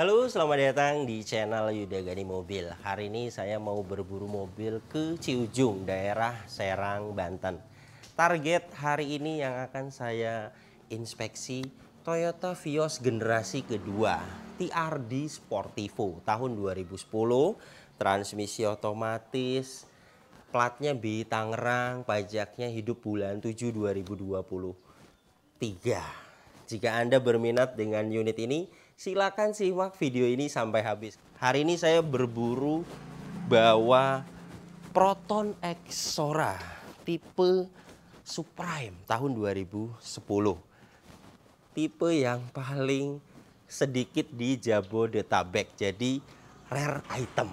Halo, selamat datang di channel Yuda Gani Mobil. Hari ini saya mau berburu mobil ke Ciujung, daerah Serang, Banten. Target hari ini yang akan saya inspeksi Toyota Vios generasi kedua, TRD Sportivo tahun 2010, transmisi otomatis, platnya B Tangerang, pajaknya hidup bulan 7 2023. Jika Anda berminat dengan unit ini, silakan simak video ini sampai habis. Hari ini saya berburu bawa Proton X Sora tipe Supreme tahun 2010. Tipe yang paling sedikit di Jabodetabek, jadi rare item.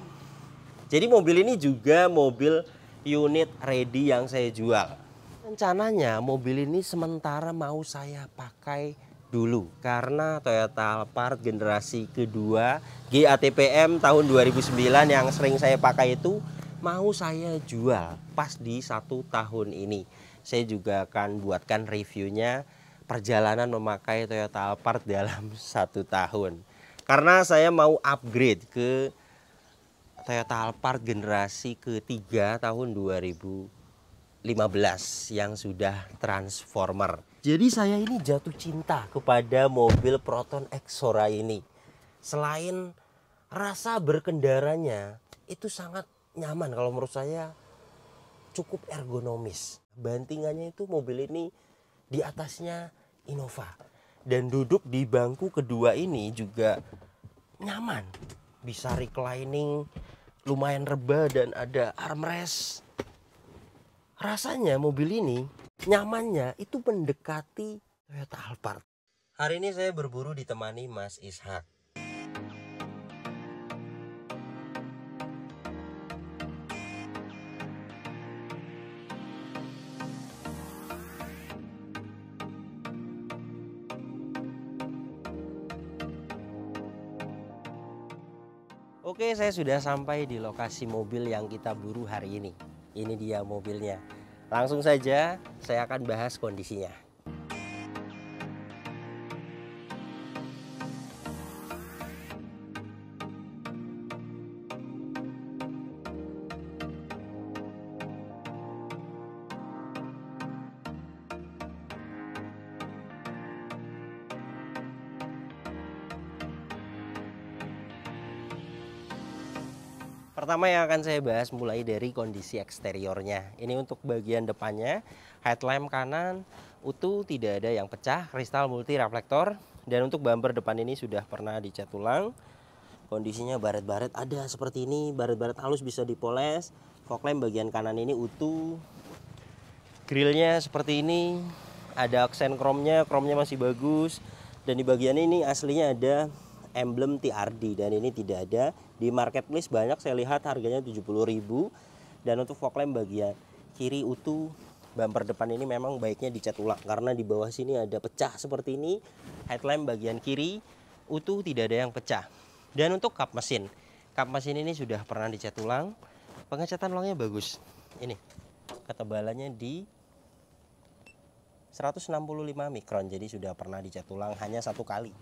Jadi mobil ini juga mobil unit ready yang saya jual. Rencananya mobil ini sementara mau saya pakai dulu karena Toyota Alphard generasi kedua GATPM tahun 2009 yang sering saya pakai itu mau saya jual pas di 1 tahun ini. Saya juga akan buatkan reviewnya perjalanan memakai Toyota Alphard dalam 1 tahun. Karena saya mau upgrade ke Toyota Alphard generasi ketiga tahun 2015 yang sudah transformer. Jadi saya ini jatuh cinta kepada mobil Proton X Sora ini. Selain rasa berkendaranya itu sangat nyaman, kalau menurut saya cukup ergonomis. Bantingannya itu mobil ini di atasnya Innova. Dan duduk di bangku kedua ini juga nyaman. Bisa reclining, lumayan rebah dan ada armrest. Rasanya mobil ini nyamannya itu mendekati Toyota Alphard. Hari ini saya berburu ditemani Mas Ishak. Oke, saya sudah sampai di lokasi mobil yang kita buru hari ini. Ini dia mobilnya. Langsung saja saya akan bahas kondisinya. Pertama yang akan saya bahas mulai dari kondisi eksteriornya. Ini untuk bagian depannya, headlamp kanan utuh, tidak ada yang pecah, kristal multi reflektor. Dan untuk bumper depan ini sudah pernah dicat ulang. Kondisinya baret-baret ada seperti ini, baret-baret halus bisa dipoles. Fog lamp bagian kanan ini utuh. Grillnya seperti ini, ada aksen kromnya masih bagus. Dan di bagian ini aslinya ada emblem TRD dan ini tidak ada. Di marketplace banyak saya lihat harganya 70.000. Dan untuk fog lamp bagian kiri utuh. Bumper depan ini memang baiknya dicat ulang karena di bawah sini ada pecah seperti ini. Headlamp bagian kiri utuh, tidak ada yang pecah. Dan untuk kap mesin ini sudah pernah dicat ulang. Pengecatan ulangnya bagus. Ini ketebalannya di 165 mikron, jadi sudah pernah dicat ulang hanya 1 kali.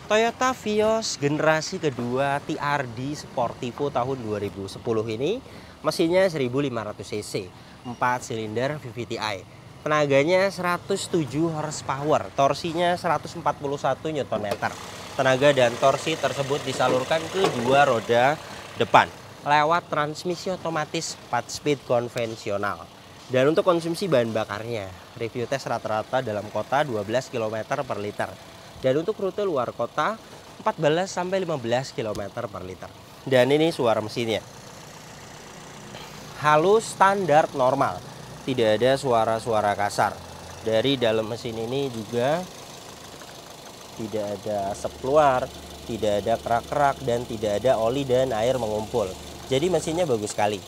Toyota Vios generasi kedua TRD Sportivo tahun 2010 ini mesinnya 1500 cc, 4 silinder VVTi. Tenaganya 107 horsepower, torsinya 141 Nm. Tenaga dan torsi tersebut disalurkan ke dua roda depan lewat transmisi otomatis 4 speed konvensional. Dan untuk konsumsi bahan bakarnya, review tes rata-rata dalam kota 12 km per liter. Dan untuk rute luar kota 14-15 km per liter. Dan ini suara mesinnya. Halus, standar, normal. Tidak ada suara-suara kasar. Dari dalam mesin ini juga tidak ada asap keluar, tidak ada kerak-kerak, dan tidak ada oli dan air mengumpul. Jadi mesinnya bagus sekali.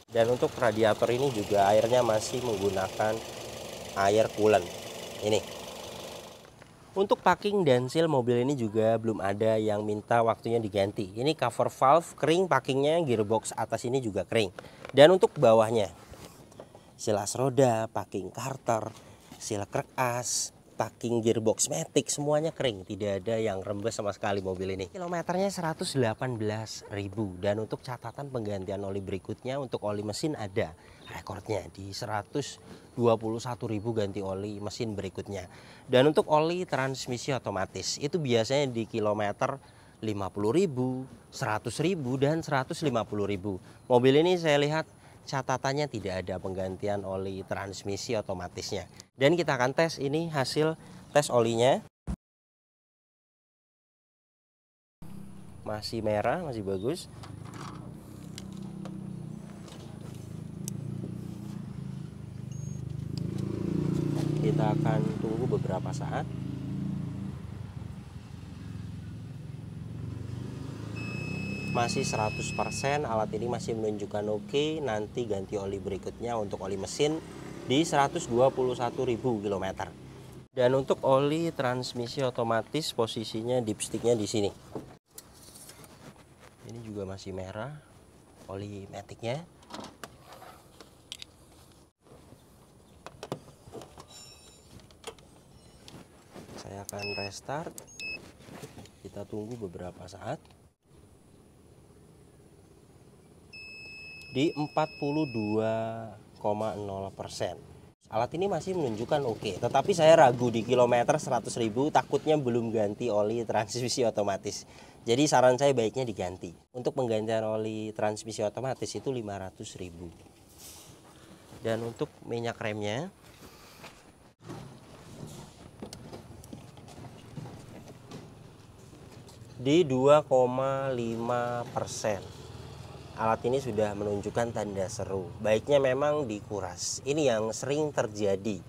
Dan untuk radiator ini juga airnya masih menggunakan air coolant. Ini. Untuk packing dan seal mobil ini juga belum ada yang minta waktunya diganti. Ini cover valve kering packingnya, gearbox atas ini juga kering. Dan untuk bawahnya, silas roda, packing carter, silkrek as, packing gearbox matic, semuanya kering, tidak ada yang rembes sama sekali mobil ini. Kilometernya 118.000, dan untuk catatan penggantian oli berikutnya untuk oli mesin ada rekornya di 121.000 ganti oli mesin berikutnya. Dan untuk oli transmisi otomatis itu biasanya di kilometer 50.000, 100.000 dan 150.000. Mobil ini saya lihat catatannya tidak ada penggantian oli transmisi otomatisnya. Dan kita akan tes ini hasil tes olinya. Masih merah, masih bagus. Kita akan tunggu beberapa saat. Masih 100%, alat ini masih menunjukkan oke. Nanti ganti oli berikutnya untuk oli mesin di 121.000 km. Dan untuk oli transmisi otomatis posisinya dipsticknya di sini. Ini juga masih merah oli maticnya. Saya akan restart. Kita tunggu beberapa saat. Di 42,0%. Alat ini masih menunjukkan oke, tetapi saya ragu di kilometer 100.000 takutnya belum ganti oli transmisi otomatis. Jadi saran saya baiknya diganti. Untuk penggantian oli transmisi otomatis itu 500.000. Dan untuk minyak remnya di 2,5%. Alat ini sudah menunjukkan tanda seru. Baiknya memang dikuras. Ini yang sering terjadi.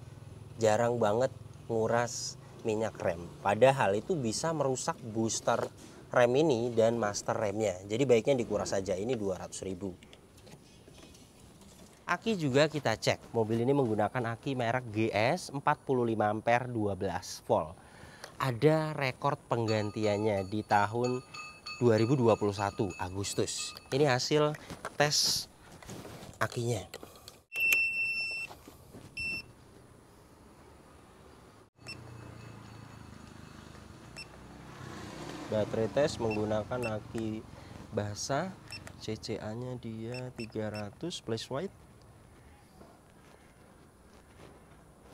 Jarang banget nguras minyak rem. Padahal itu bisa merusak booster rem ini dan master remnya. Jadi baiknya dikuras saja. Ini 200.000. Aki juga kita cek. Mobil ini menggunakan aki merek GS 45 ampere 12 volt. Ada rekor penggantiannya di tahun 2021 Agustus. Ini hasil tes akinya. Baterai tes menggunakan aki basah. CCA-nya dia 300 plus white.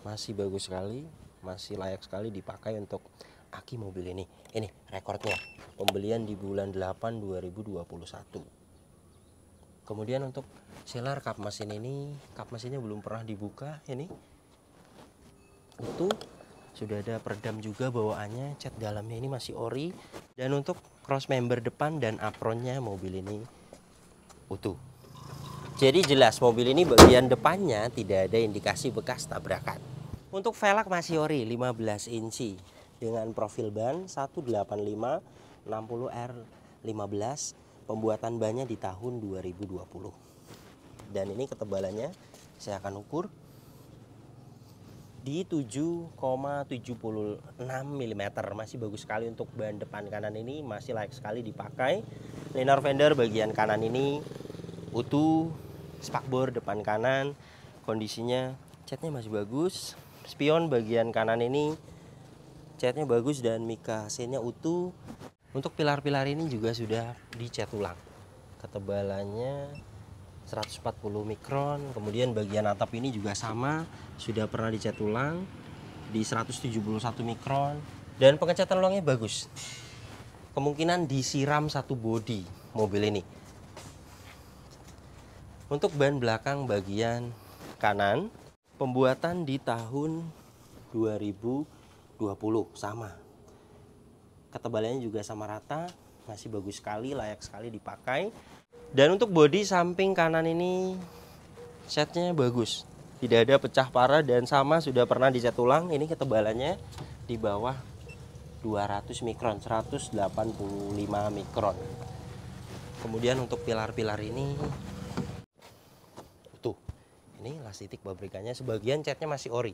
Masih bagus sekali, masih layak sekali dipakai untuk aki mobil ini. Ini rekornya, pembelian di bulan 8 2021. Kemudian untuk sealer kap mesin ini, kap mesinnya belum pernah dibuka. Ini utuh, sudah ada peredam juga bawaannya. Cat dalamnya ini masih ori. Dan untuk cross member depan dan apronnya mobil ini utuh. Jadi jelas mobil ini bagian depannya tidak ada indikasi bekas tabrakan. Untuk velg masih ori 15 inci dengan profil ban 185 60R15. Pembuatan bannya di tahun 2020. Dan ini ketebalannya saya akan ukur di 7,76 mm. Masih bagus sekali untuk ban depan kanan ini, masih layak sekali dipakai. Liner fender bagian kanan ini utuh. Spakbor depan kanan kondisinya catnya masih bagus. Spion bagian kanan ini catnya bagus dan mika AC-nya utuh. Untuk pilar-pilar ini juga sudah dicat ulang. Ketebalannya 140 mikron. Kemudian bagian atap ini juga sama, sudah pernah dicat ulang di 171 mikron. Dan pengecatan ulangnya bagus. Kemungkinan disiram satu bodi mobil ini. Untuk ban belakang bagian kanan, pembuatan di tahun 2020 sama. Ketebalannya juga sama rata, masih bagus sekali, layak sekali dipakai. Dan untuk bodi samping kanan ini catnya bagus, tidak ada pecah parah dan sama sudah pernah dicat ulang. Ini ketebalannya di bawah 200 mikron, 185 mikron. Kemudian untuk pilar-pilar ini tuh, ini las titik pabrikannya, sebagian catnya masih ori.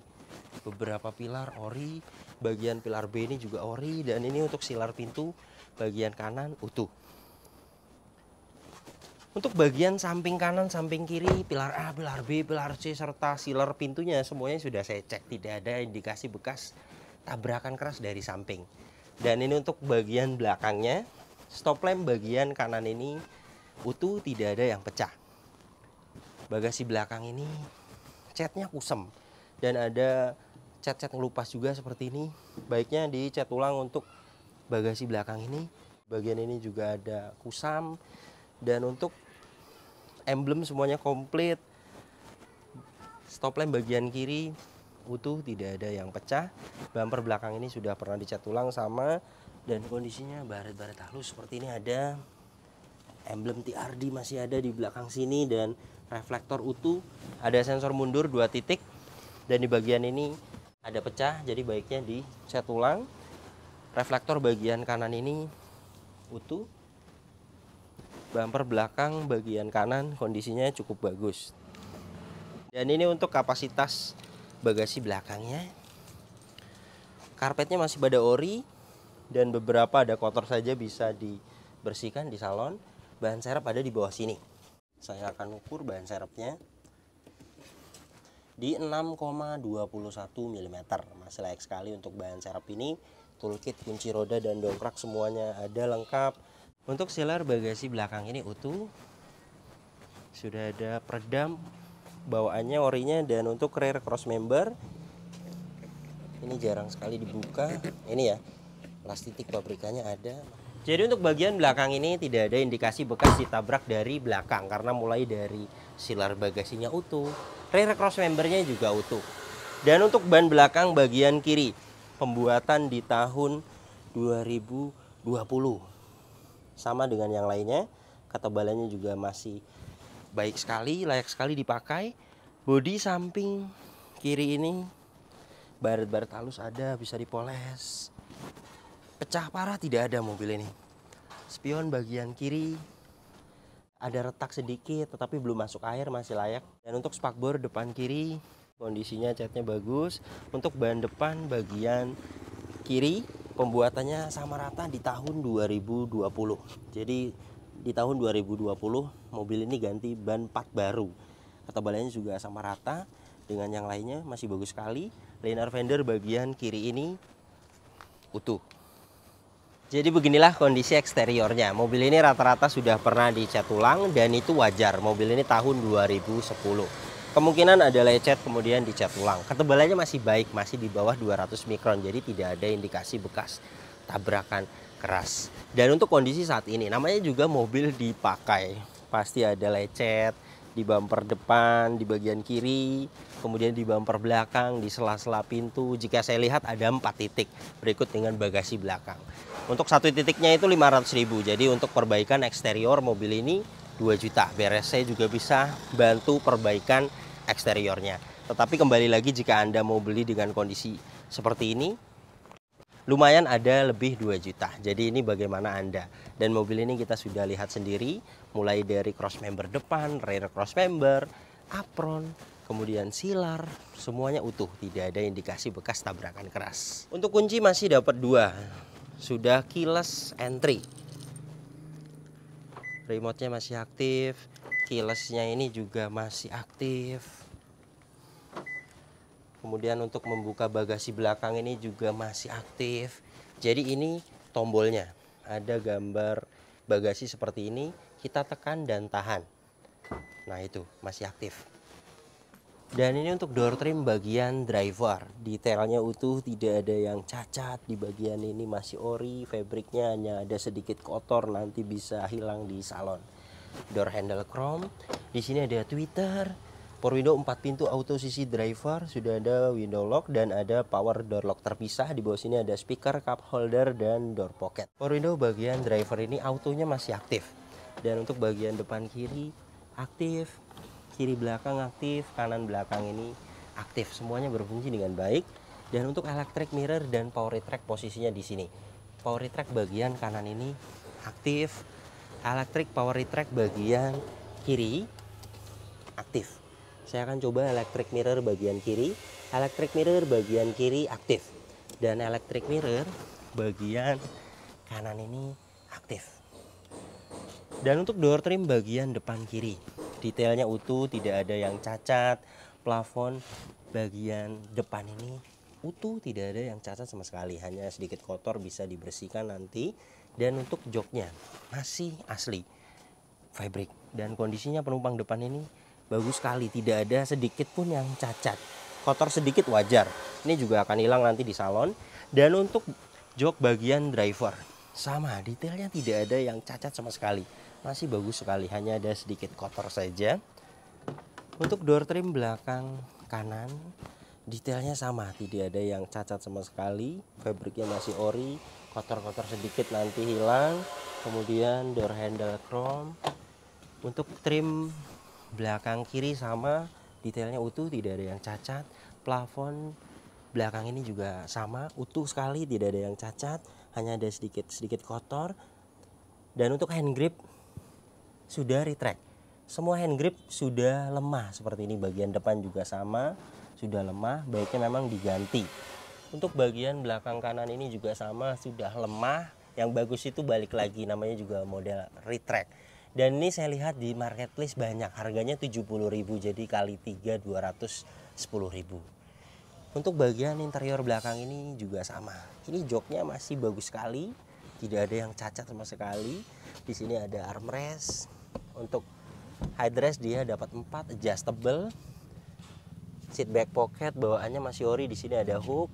Beberapa pilar ori, bagian pilar B ini juga ori, dan ini untuk silar pintu bagian kanan utuh. Untuk bagian samping kanan, samping kiri, pilar A, pilar B, pilar C, serta sealer pintunya semuanya sudah saya cek. Tidak ada indikasi bekas tabrakan keras dari samping. Dan ini untuk bagian belakangnya, stop lamp bagian kanan ini utuh, tidak ada yang pecah. Bagasi belakang ini catnya kusam dan ada cat-cat ngelupas juga seperti ini. Baiknya dicat ulang untuk bagasi belakang ini. Bagian ini juga ada kusam. Dan untuk emblem semuanya komplit. Stop lamp bagian kiri utuh, tidak ada yang pecah. Bumper belakang ini sudah pernah dicat ulang sama, dan kondisinya baret-baret halus seperti ini. Ada emblem TRD masih ada di belakang sini, dan reflektor utuh. Ada sensor mundur 2 titik, dan di bagian ini ada pecah, jadi baiknya dicat ulang. Reflektor bagian kanan ini utuh. Bumper belakang bagian kanan kondisinya cukup bagus. Dan ini untuk kapasitas bagasi belakangnya. Karpetnya masih pada ori dan beberapa ada kotor saja, bisa dibersihkan di salon. Bahan serep ada di bawah sini. Saya akan ukur bahan serepnya di 6,21 mm. Masih layak sekali untuk bahan serep ini. Toolkit, kunci roda dan dongkrak semuanya ada lengkap. Untuk sealer bagasi belakang ini utuh. Sudah ada peredam, bawaannya orinya, dan untuk rear cross member ini jarang sekali dibuka. Ini ya, plastik pabrikannya ada. Jadi untuk bagian belakang ini tidak ada indikasi bekas ditabrak dari belakang karena mulai dari sealer bagasinya utuh, rear cross membernya juga utuh. Dan untuk ban belakang bagian kiri pembuatan di tahun 2020. Sama dengan yang lainnya, ketebalannya juga masih baik sekali, layak sekali dipakai. Bodi samping kiri ini baret-baret halus ada, bisa dipoles. Pecah parah tidak ada mobil ini. Spion bagian kiri ada retak sedikit tetapi belum masuk air, masih layak. Dan untuk spakbor depan kiri kondisinya catnya bagus. Untuk ban depan bagian kiri pembuatannya sama rata di tahun 2020. Jadi di tahun 2020 mobil ini ganti ban 4 baru. Ketebalannya juga sama rata dengan yang lainnya, masih bagus sekali. Liner fender bagian kiri ini utuh. Jadi beginilah kondisi eksteriornya. Mobil ini rata-rata sudah pernah dicat ulang dan itu wajar. Mobil ini tahun 2010. Kemungkinan ada lecet kemudian dicat ulang. Ketebalannya masih baik, masih di bawah 200 mikron. Jadi tidak ada indikasi bekas tabrakan keras. Dan untuk kondisi saat ini, namanya juga mobil dipakai. Pasti ada lecet di bumper depan, di bagian kiri, kemudian di bumper belakang, di sela-sela pintu. Jika saya lihat ada 4 titik, berikut dengan bagasi belakang. Untuk satu titiknya itu 500.000. Jadi untuk perbaikan eksterior mobil ini 2 juta. Beres, saya juga bisa bantu perbaikan eksteriornya. Tetapi kembali lagi, jika Anda mau beli dengan kondisi seperti ini, lumayan ada lebih 2 juta. Jadi ini bagaimana Anda. Dan mobil ini kita sudah lihat sendiri, mulai dari cross member depan, rear cross member, apron, kemudian sealer, semuanya utuh. Tidak ada indikasi bekas tabrakan keras. Untuk kunci masih dapat 2. Sudah keyless entry. Remote-nya masih aktif, keyless-nya ini juga masih aktif. Kemudian untuk membuka bagasi belakang ini juga masih aktif. Jadi ini tombolnya, ada gambar bagasi seperti ini, kita tekan dan tahan. Nah itu masih aktif. Dan ini untuk door trim bagian driver, detailnya utuh, tidak ada yang cacat. Di bagian ini masih ori, fabriknya hanya ada sedikit kotor, nanti bisa hilang di salon. Door handle chrome, di sini ada tweeter, power window 4 pintu auto sisi driver, sudah ada window lock dan ada power door lock terpisah. Di bawah sini ada speaker, cup holder dan door pocket. Power window bagian driver ini autonya masih aktif. Dan untuk bagian depan kiri aktif, kiri belakang aktif, kanan belakang ini aktif, semuanya berfungsi dengan baik. Dan untuk electric mirror dan power retract posisinya di sini. Power retract bagian kanan ini aktif, electric power retract bagian kiri aktif. Saya akan coba electric mirror bagian kiri. Electric mirror bagian kiri aktif, dan electric mirror bagian kanan ini aktif. Dan untuk door trim bagian depan kiri, detailnya utuh, tidak ada yang cacat. Plafon bagian depan ini utuh, tidak ada yang cacat sama sekali, hanya sedikit kotor, bisa dibersihkan nanti. Dan untuk joknya masih asli fabric, dan kondisinya penumpang depan ini bagus sekali, tidak ada sedikit pun yang cacat. Kotor sedikit wajar, ini juga akan hilang nanti di salon. Dan untuk jok bagian driver sama, detailnya tidak ada yang cacat sama sekali, masih bagus sekali, hanya ada sedikit kotor saja. Untuk door trim belakang kanan, detailnya sama, tidak ada yang cacat sama sekali, fabriknya masih ori, kotor-kotor sedikit nanti hilang. Kemudian door handle chrome. Untuk trim belakang kiri sama, detailnya utuh, tidak ada yang cacat. Plafon belakang ini juga sama, utuh sekali, tidak ada yang cacat, hanya ada sedikit kotor. Dan untuk hand grip sudah retract, semua hand grip sudah lemah seperti ini. Bagian depan juga sama, sudah lemah, baiknya memang diganti. Untuk bagian belakang kanan ini juga sama, sudah lemah. Yang bagus itu balik lagi, namanya juga model retract. Dan ini saya lihat di marketplace banyak, harganya 70.000, jadi kali 3 210.000. Untuk bagian interior belakang ini juga sama. Ini joknya masih bagus sekali, tidak ada yang cacat sama sekali. Di sini ada armrest. Untuk headrest dia dapat 4 adjustable. Seat back pocket bawaannya masih ori. Di sini ada hook,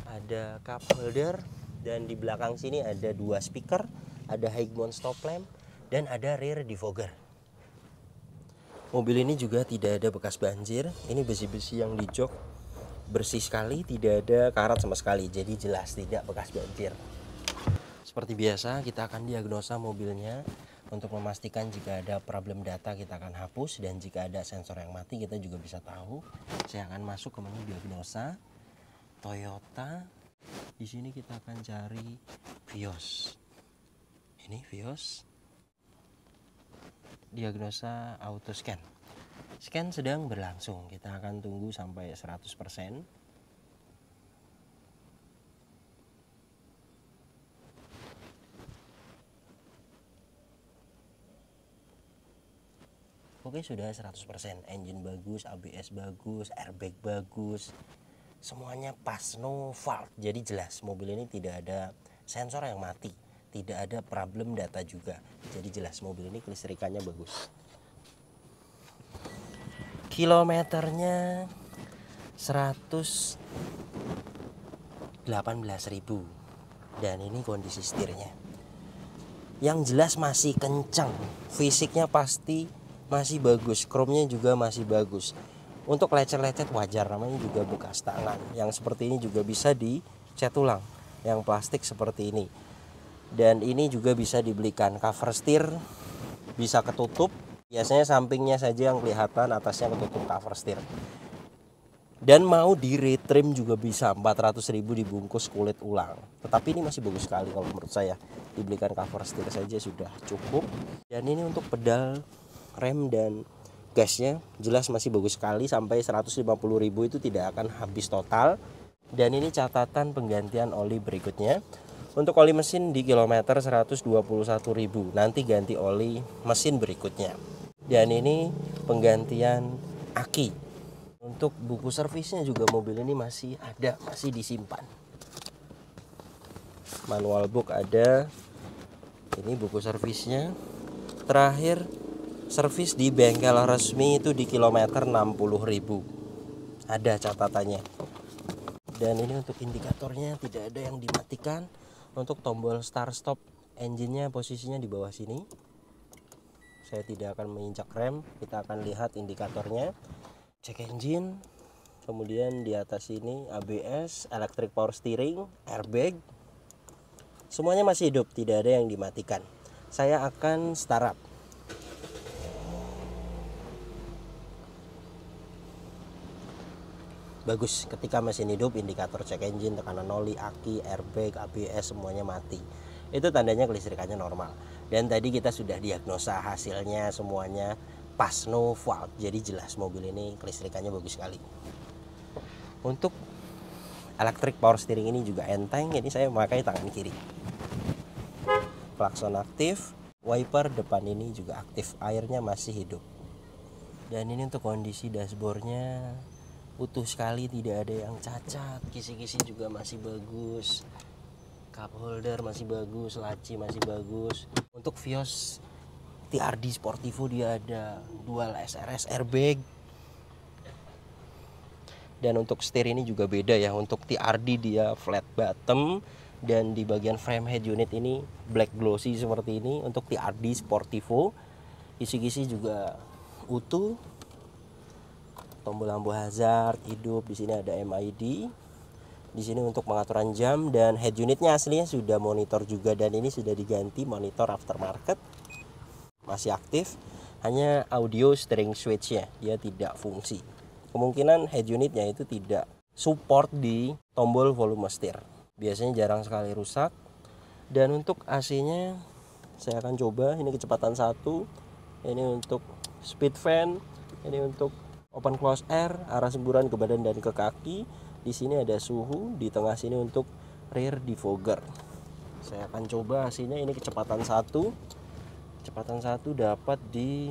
ada cup holder, dan di belakang sini ada 2 speaker, ada high mount stop lamp, dan ada rear defogger. Mobil ini juga tidak ada bekas banjir. Ini besi-besi yang di jok bersih sekali, tidak ada karat sama sekali, jadi jelas tidak bekas banjir. Seperti biasa kita akan diagnosa mobilnya. Untuk memastikan jika ada problem data kita akan hapus, dan jika ada sensor yang mati kita juga bisa tahu. Saya akan masuk ke menu diagnosa Toyota. Di sini kita akan cari Vios. Ini Vios. Diagnosa auto scan. Scan sedang berlangsung, kita akan tunggu sampai 100%. Oke, sudah 100%. Engine bagus, ABS bagus, airbag bagus, semuanya pas, no fault. Jadi jelas mobil ini tidak ada sensor yang mati, tidak ada problem data juga. Jadi jelas mobil ini kelistrikannya bagus. Kilometernya 118.000, dan ini kondisi setirnya yang jelas masih kencang, fisiknya pasti masih bagus, chrome-nya juga masih bagus. Untuk lecet-lecet wajar, namanya juga bekas tangan. Yang seperti ini juga bisa dicat ulang, yang plastik seperti ini. Dan ini juga bisa dibelikan cover setir, bisa ketutup. Biasanya sampingnya saja yang kelihatan, atasnya ketutup cover setir. Dan mau di retrim juga bisa, 400.000 dibungkus kulit ulang. Tetapi ini masih bagus sekali kalau menurut saya. Dibelikan cover setir saja sudah cukup. Dan ini untuk pedal rem dan gasnya jelas masih bagus sekali, sampai 150.000 itu tidak akan habis total. Dan ini catatan penggantian oli berikutnya. Untuk oli mesin di kilometer 121.000, nanti ganti oli mesin berikutnya. Dan ini penggantian aki. Untuk buku servisnya juga mobil ini masih ada, masih disimpan. Manual book ada. Ini buku servisnya. Terakhir servis di bengkel resmi itu di kilometer 60.000. Ada catatannya. Dan ini untuk indikatornya tidak ada yang dimatikan. Untuk tombol start stop engine-nya posisinya di bawah sini. Saya tidak akan menginjak rem, kita akan lihat indikatornya. Cek engine, kemudian di atas ini ABS, electric power steering, airbag. Semuanya masih hidup, tidak ada yang dimatikan. Saya akan start up. Bagus, ketika mesin hidup, indikator cek engine, tekanan oli, aki, airbag, ABS semuanya mati. Itu tandanya kelistrikannya normal. Dan tadi kita sudah diagnosa, hasilnya semuanya pas, no fault. Jadi jelas mobil ini kelistrikannya bagus sekali. Untuk electric power steering ini juga enteng, ini saya memakai tangan kiri. Klakson aktif. Wiper depan ini juga aktif, airnya masih hidup. Dan ini untuk kondisi dashboardnya utuh sekali, tidak ada yang cacat. Kisi-kisi juga masih bagus, cup holder masih bagus, laci masih bagus. Untuk Vios TRD Sportivo dia ada dual SRS airbag. Dan untuk setir ini juga beda ya. Untuk TRD dia flat bottom, dan di bagian frame head unit ini black glossy seperti ini. Untuk TRD Sportivo kisi-kisi juga utuh. Tombol lampu hazard hidup, di sini ada MID. Di sini untuk pengaturan jam, dan head unitnya aslinya sudah monitor juga, dan ini sudah diganti monitor aftermarket. Masih aktif, hanya audio steering switch-nya dia tidak fungsi. Kemungkinan head unitnya itu tidak support di tombol volume setir. Biasanya jarang sekali rusak. Dan untuk AC-nya saya akan coba, ini kecepatan 1, ini untuk speed fan, ini untuk open close air, arah semburan ke badan dan ke kaki. Di sini ada suhu, di tengah sini untuk rear defogger. Saya akan coba hasilnya. Ini kecepatan 1. Kecepatan 1 dapat di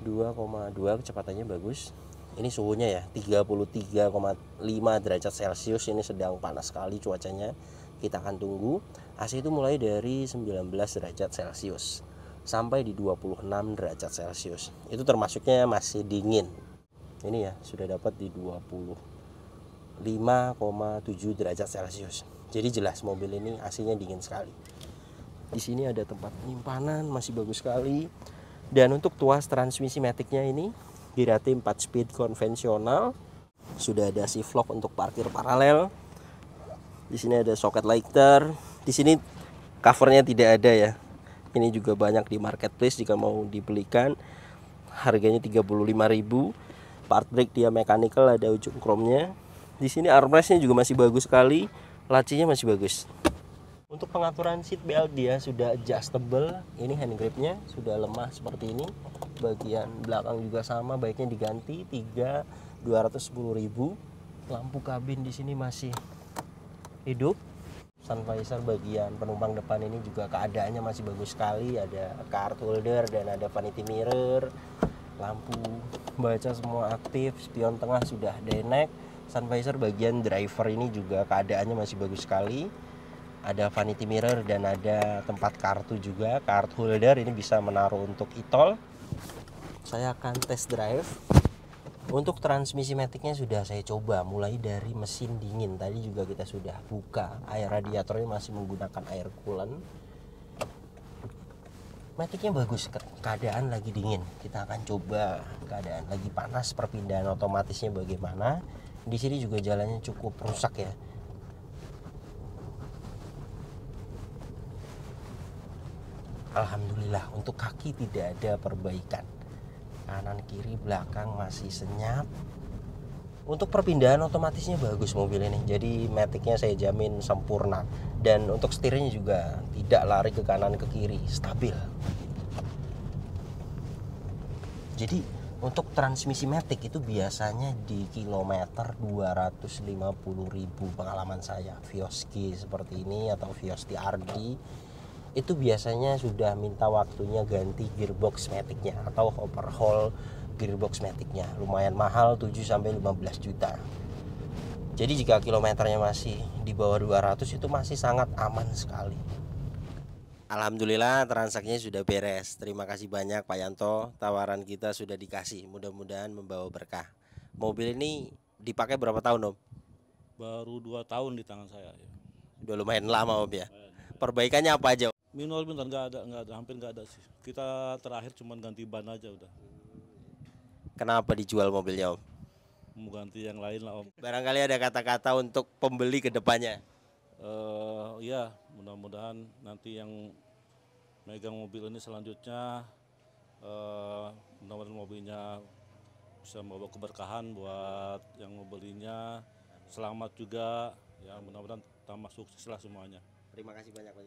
2,2, kecepatannya bagus. Ini suhunya ya 33,5 derajat Celcius. Ini sedang panas sekali cuacanya. Kita akan tunggu. AC itu mulai dari 19 derajat Celcius sampai di 26 derajat Celcius. Itu termasuknya masih dingin. Ini ya sudah dapat di 25,7 derajat Celcius. Jadi jelas mobil ini AC-nya dingin sekali. Di sini ada tempat penyimpanan, masih bagus sekali. Dan untuk tuas transmisi matic-nya ini Girate 4 speed konvensional. Sudah ada shift lock untuk parkir paralel. Di sini ada socket lighter. Di sini covernya tidak ada ya. Ini juga banyak di marketplace jika mau dibelikan. Harganya 35.000. Part brake dia mechanical, ada ujung chrome-nya. Di sini armrest-nya juga masih bagus sekali. Lacinya masih bagus. Untuk pengaturan seat belt dia sudah adjustable. Ini hand grip-nya sudah lemah seperti ini. Bagian belakang juga sama, baiknya diganti. 210.000. Lampu kabin di sini masih hidup. Sun visor bagian penumpang depan ini juga keadaannya masih bagus sekali. Ada card holder dan ada vanity mirror. Lampu baca semua aktif. Spion tengah sudah denek. Sun visor bagian driver ini juga keadaannya masih bagus sekali. Ada vanity mirror dan ada tempat kartu juga. Card holder ini bisa menaruh untuk e-tol. Saya akan test drive. Untuk transmisi matic-nya sudah saya coba mulai dari mesin dingin. Tadi juga kita sudah buka. Air radiatornya masih menggunakan air coolant. Matic-nya bagus, keadaan lagi dingin. Kita akan coba keadaan lagi panas, perpindahan otomatisnya bagaimana. Di sini juga jalannya cukup rusak ya. Alhamdulillah untuk kaki tidak ada perbaikan. Kanan kiri belakang masih senyap. Untuk perpindahan otomatisnya bagus mobil ini. Jadi matic-nya saya jamin sempurna. Dan untuk setirnya juga tidak lari ke kanan ke kiri, stabil. Jadi untuk transmisi matic itu biasanya di kilometer 250.000 pengalaman saya. Vios G seperti ini atau Vios TRD itu biasanya sudah minta waktunya ganti gearbox matic-nya atau overhaul gearbox matic-nya. Lumayan mahal, 7-15 juta. Jadi jika kilometernya masih di bawah 200 itu masih sangat aman sekali. Alhamdulillah transaksinya sudah beres. Terima kasih banyak Pak Yanto. Tawaran kita sudah dikasih. Mudah-mudahan membawa berkah. Mobil ini dipakai berapa tahun Om? Baru 2 tahun di tangan saya ya. Udah lumayan lama Om ya. Perbaikannya apa aja? Minor bentar nggak ada, hampir nggak ada sih. Kita terakhir cuma ganti ban aja udah. Kenapa dijual mobilnya Om? Mau ganti yang lain lah Om. Barangkali ada kata-kata untuk pembeli ke depannya. Ya mudah-mudahan nanti yang megang mobil ini selanjutnya mudah-mudahan mobilnya bisa membawa keberkahan buat yang membelinya. Selamat juga ya, mudah-mudahan tambah sukses lah semuanya. Terima kasih banyak Pak.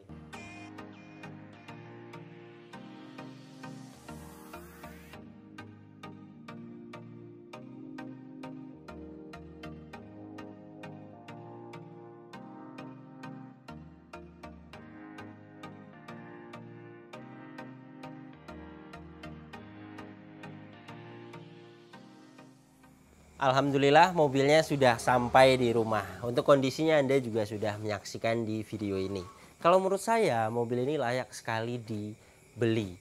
Alhamdulillah mobilnya sudah sampai di rumah. Untuk kondisinya Anda juga sudah menyaksikan di video ini. Kalau menurut saya mobil ini layak sekali dibeli.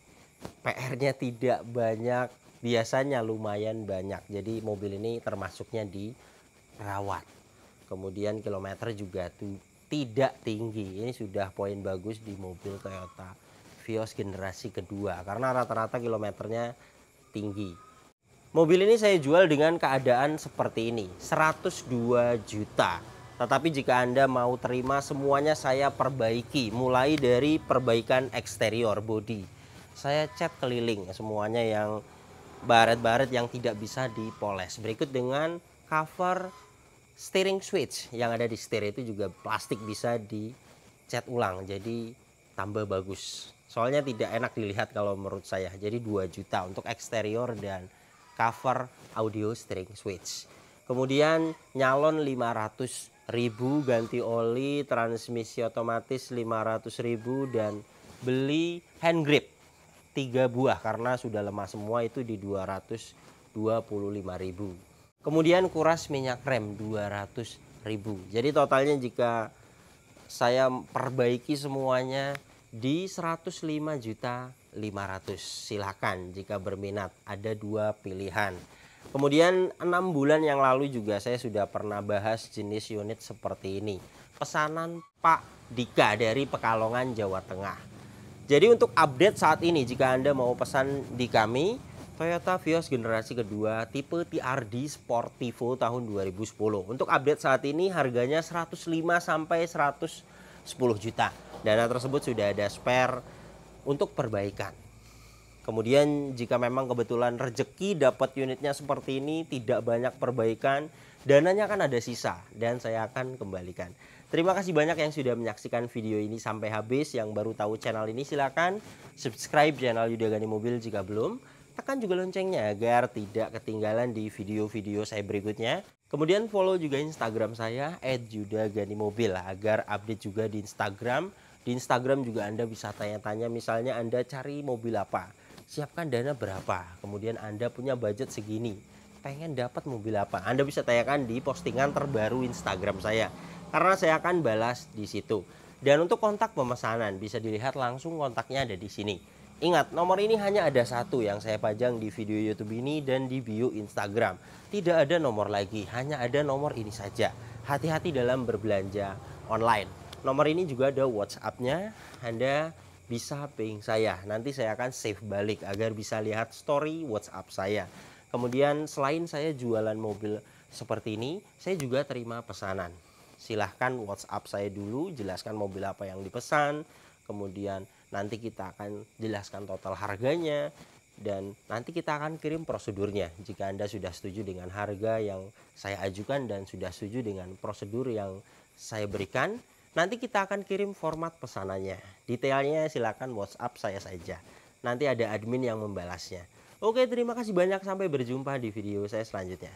PR-nya tidak banyak, biasanya lumayan banyak. Jadi mobil ini termasuknya dirawat. Kemudian kilometer juga tidak tinggi. Ini sudah poin bagus di mobil Toyota Vios generasi kedua karena rata-rata kilometernya tinggi. Mobil ini saya jual dengan keadaan seperti ini, 102 juta. Tetapi jika Anda mau terima semuanya saya perbaiki, mulai dari perbaikan eksterior bodi. Saya cat keliling semuanya yang baret-baret yang tidak bisa dipoles. Berikut dengan cover steering switch yang ada di setir itu juga plastik bisa dicat ulang, jadi tambah bagus. Soalnya tidak enak dilihat kalau menurut saya. Jadi 2 juta untuk eksterior dan cover audio steering switch. Kemudian nyalon 500.000, ganti oli, transmisi otomatis 500.000, dan beli hand grip 3 buah karena sudah lemah semua itu di 225.000. Kemudian kuras minyak rem 200.000. Jadi totalnya jika saya perbaiki semuanya di 105.500.000. Silakan jika berminat, ada 2 pilihan. Kemudian 6 bulan yang lalu juga saya sudah pernah bahas jenis unit seperti ini. Pesanan Pak Dika dari Pekalongan, Jawa Tengah. Jadi untuk update saat ini jika Anda mau pesan di kami, Toyota Vios generasi kedua tipe TRD Sportivo tahun 2010. Untuk update saat ini harganya 105 sampai 110 juta. Dana tersebut sudah ada spare untuk perbaikan. Kemudian jika memang kebetulan rezeki dapat unitnya seperti ini, tidak banyak perbaikan, dananya kan ada sisa dan saya akan kembalikan. Terima kasih banyak yang sudah menyaksikan video ini sampai habis. Yang baru tahu channel ini silakan subscribe channel Yuda Gani Mobil jika belum. Tekan juga loncengnya agar tidak ketinggalan di video-video saya berikutnya. Kemudian follow juga Instagram saya @yudaganimobil agar update juga di Instagram. Di Instagram juga Anda bisa tanya-tanya, misalnya Anda cari mobil apa, siapkan dana berapa, kemudian Anda punya budget segini, pengen dapat mobil apa, Anda bisa tanyakan di postingan terbaru Instagram saya, karena saya akan balas di situ. Dan untuk kontak pemesanan bisa dilihat langsung, kontaknya ada di sini. Ingat, nomor ini hanya ada satu yang saya pajang di video YouTube ini dan di bio Instagram. Tidak ada nomor lagi, hanya ada nomor ini saja. Hati-hati dalam berbelanja online. Nomor ini juga ada WhatsApp-nya, Anda bisa ping saya. Nanti saya akan save balik agar bisa lihat story WhatsApp saya. Kemudian selain saya jualan mobil seperti ini, saya juga terima pesanan. Silahkan WhatsApp saya dulu, jelaskan mobil apa yang dipesan. Kemudian nanti kita akan jelaskan total harganya. Dan nanti kita akan kirim prosedurnya. Jika Anda sudah setuju dengan harga yang saya ajukan dan sudah setuju dengan prosedur yang saya berikan, nanti kita akan kirim format pesanannya. Detailnya silakan WhatsApp saya saja. Nanti ada admin yang membalasnya. Oke, terima kasih banyak. Sampai berjumpa di video saya selanjutnya.